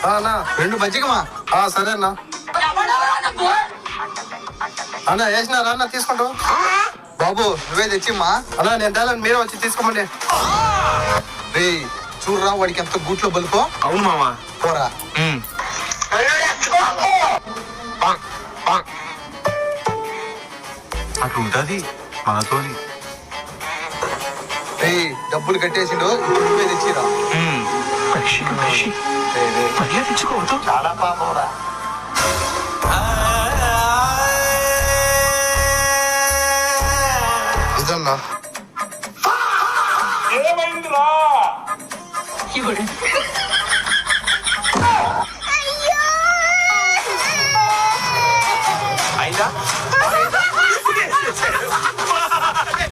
అన్నా 2 మజ్జిగమా. సరే అన్నా. అన్నా వేసినారా అన్న తీసుకుంటావు? బాబు నువ్వే తెచ్చిమ్మా. అన్నా నేను తేలని మీరే వచ్చి తీసుకోమండి. రే చూడరా వాడికి ఎంత గూట్లో బలుపో. అవును మామా. పోరా. అట్లుంటది మనతోని. రే డబ్బులు కట్టేసిండు, ఇప్పుడు నువ్వే తెచ్చిరా. తెచ్చుకోవద్దు. చాలా పాపంరా. ఇదన్నా ఏమైందిరా?